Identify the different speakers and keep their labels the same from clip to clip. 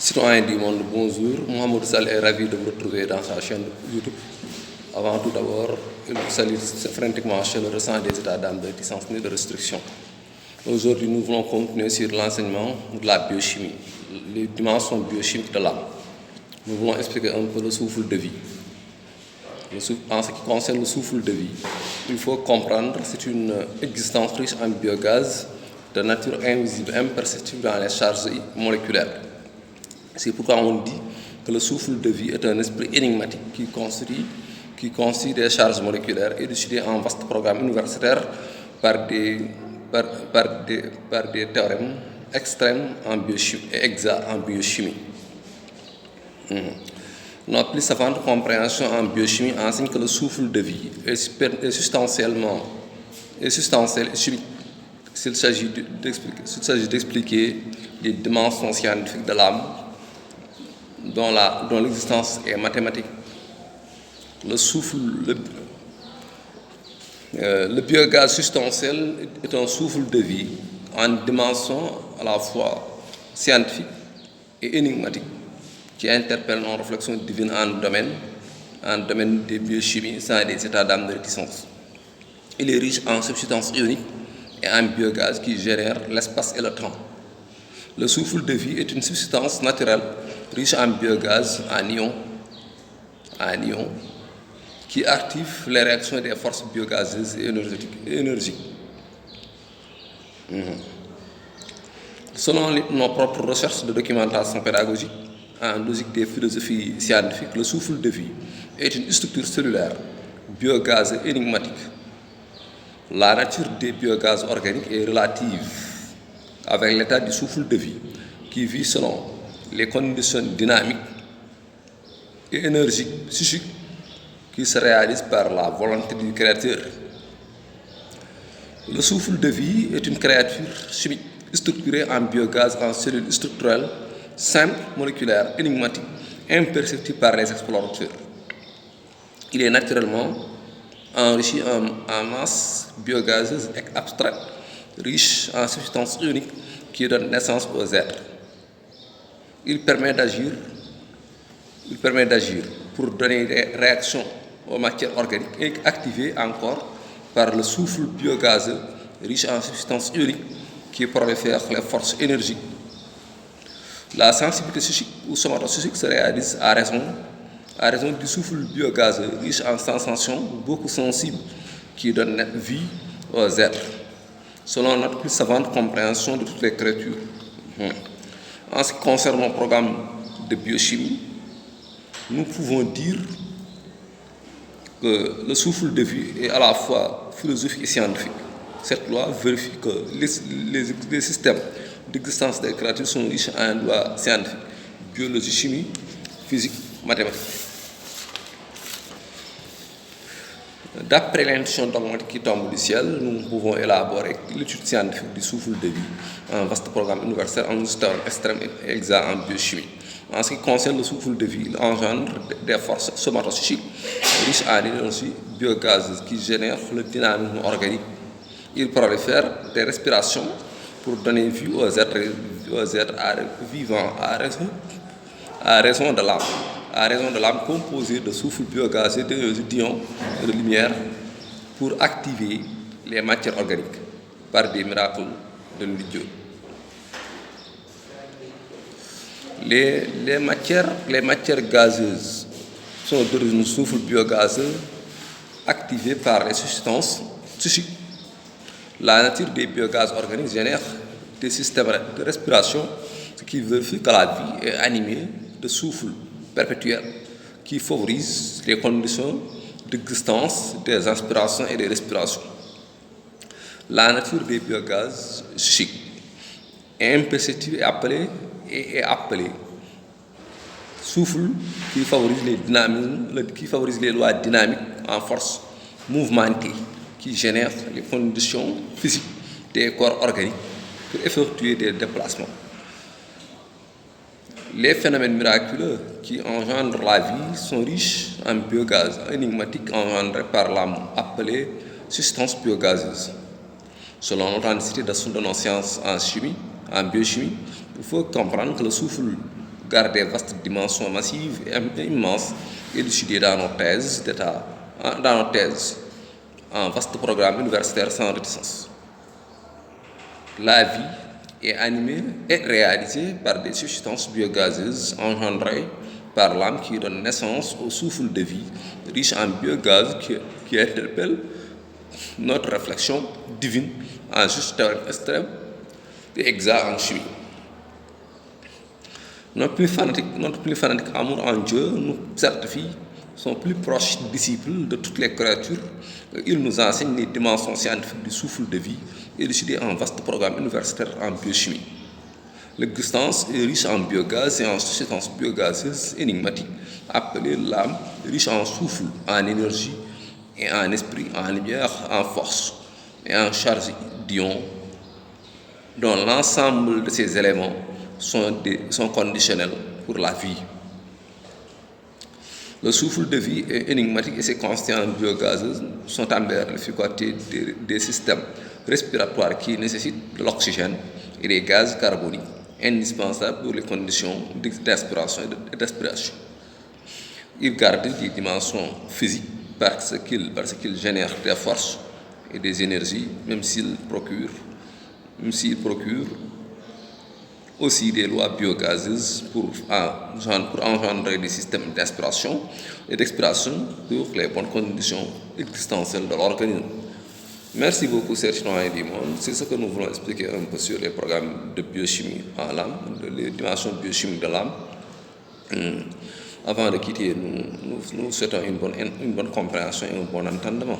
Speaker 1: Citoyens du monde, bonjour. Mohamed Sall est ravi de vous retrouver dans sa chaîne YouTube. Avant tout d'abord, il vous salue frénétiquement chaleureusement des états d'âme de licence ni de restriction. Aujourd'hui, nous voulons continuer sur l'enseignement de la biochimie, les dimensions biochimiques de l'âme. Nous voulons expliquer un peu le souffle de vie. En ce qui concerne le souffle de vie, il faut comprendre que c'est une existence riche en biogaz de nature invisible, imperceptible dans les charges moléculaires. C'est pourquoi on dit que le souffle de vie est un esprit énigmatique qui construit des charges moléculaires élucidées en vaste programme universitaire par des théorèmes extrêmes en biochimie et exacts en biochimie. Notre plus savante compréhension en biochimie enseigne que le souffle de vie est substantiel et chimique s'il s'agit d'expliquer les dimensions scientifiques de l'âme dont l'existence est mathématique. Le biogaz substantiel est un souffle de vie en dimension à la fois scientifique et énigmatique qui interpelle nos réflexions divines en domaine des biochimies sans des états d'âme de réticence. Il est riche en substances ioniques et en biogaz qui génèrent l'espace et le temps. Le souffle de vie est une substance naturelle riche en biogaz, en ions, qui active les réactions des forces biogazeuses et énergiques. Selon nos propres recherches de documentation pédagogique en logique des philosophies scientifiques, le souffle de vie est une structure cellulaire, biogaz énigmatique. La nature des biogaz organiques est relative avec l'état du souffle de vie qui vit selon les conditions dynamiques et énergiques psychiques qui se réalisent par la volonté du créateur. Le souffle de vie est une créature chimique structurée en biogaz en cellules structurelles, simples, moléculaires, énigmatiques, imperceptibles par les explorateurs. Il est naturellement enrichi en masse biogazeuse et abstraite, riche en substances ioniques qui donnent naissance aux êtres. Il permet d'agir pour donner des réactions aux matières organiques et activé encore par le souffle biogazeux riche en substances ioniques qui prolifèrent les forces énergiques. La sensibilité psychique ou somatopsychique se réalise à raison du souffle biogazeux riche en sensations beaucoup sensibles qui donnent vie aux êtres, selon notre plus savante compréhension de toutes les créatures. En ce qui concerne mon programme de biochimie, nous pouvons dire que le souffle de vie est à la fois philosophique et scientifique. Cette loi vérifie que les systèmes d'existence des créatures sont riches en lois scientifiques, biologie, chimie, physique, mathématiques. D'après l'intuition dogmatique qui tombe du ciel, nous pouvons élaborer l'étude scientifique du souffle de vie, un vaste programme universel en système extrême et exact en biochimie. En ce qui concerne le souffle de vie, il engendre des forces somatopsychiques riches en énergie biogazeuse qui génèrent le dynamisme organique. Il prolifère des respirations pour donner vie aux êtres vivants à raison de l'âme composée de souffle biogazeux, d'ions et de lumière pour activer les matières organiques par des miracles de Dieu. Les matières gazeuses sont d'origine souffle biogazeux activées par les substances psychiques. La nature des biogaz organiques génère des systèmes de respiration, ce qui vérifie que la vie est animée de souffle perpétuel qui favorise les conditions d'existence des inspirations et des respirations. La nature des biogaz psychiques est imperceptible et appelée souffle qui favorise les lois dynamiques en force mouvementée qui génèrent les conditions physiques des corps organiques pour effectuer des déplacements. Les phénomènes miraculeux qui engendrent la vie sont riches en biogaz énigmatique engendré par l'âme appelée substance biogazeuse. Selon l'authenticité de nos sciences en biochimie, il faut comprendre que le souffle garder des vastes dimensions massives et immenses, élucidées dans nos thèses en vaste programme universitaire sans réticence. La vie est animée et réalisée par des substances biogazeuses engendrées par l'âme qui donne naissance au souffle de vie riche en biogaz qui interpelle notre réflexion divine en juste extrême et exact en chimie. Notre plus fanatique amour en Dieu nous certifie son plus proche disciple de toutes les créatures. Il nous enseigne les dimensions scientifiques du souffle de vie, élucidé en vaste programme universitaire en biochimie. L'existence est riche en biogaz et en substances biogazeuses énigmatiques, appelées l'âme, riche en souffle, en énergie et en esprit, en lumière, en force et en charge d'ions, dont l'ensemble de ces éléments sont conditionnels pour la vie. Le souffle de vie est énigmatique et ses constituants biogazeuses sont ambers l'efficacité des systèmes respiratoires qui nécessitent de l'oxygène et des gaz carboniques, indispensables pour les conditions d'inspiration et d'expiration. Ils gardent des dimensions physiques parce qu'ils génèrent des forces et des énergies, même s'ils procurent aussi des lois biogazeuses pour engendrer des systèmes d'inspiration et d'expiration pour les bonnes conditions existentielles de l'organisme. Merci beaucoup, chers citoyens du monde. C'est ce que nous voulons expliquer un peu sur les programmes de biochimie en l'âme, les dimensions biochimiques de l'âme. Avant de quitter, nous souhaitons une bonne compréhension et un bon entendement.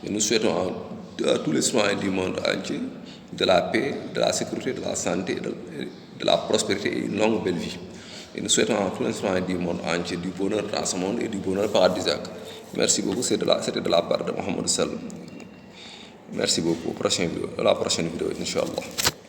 Speaker 1: Et nous souhaitons à tous les citoyens du monde entier de la paix, de la sécurité, de la santé, de la prospérité et une longue belle vie. Et nous souhaitons à tous les citoyens du monde entier du bonheur dans ce monde et du bonheur paradisiaque. Merci beaucoup, c'était de la part de Mohamed Salem. Merci beaucoup. À la prochaine vidéo, Inch'Allah.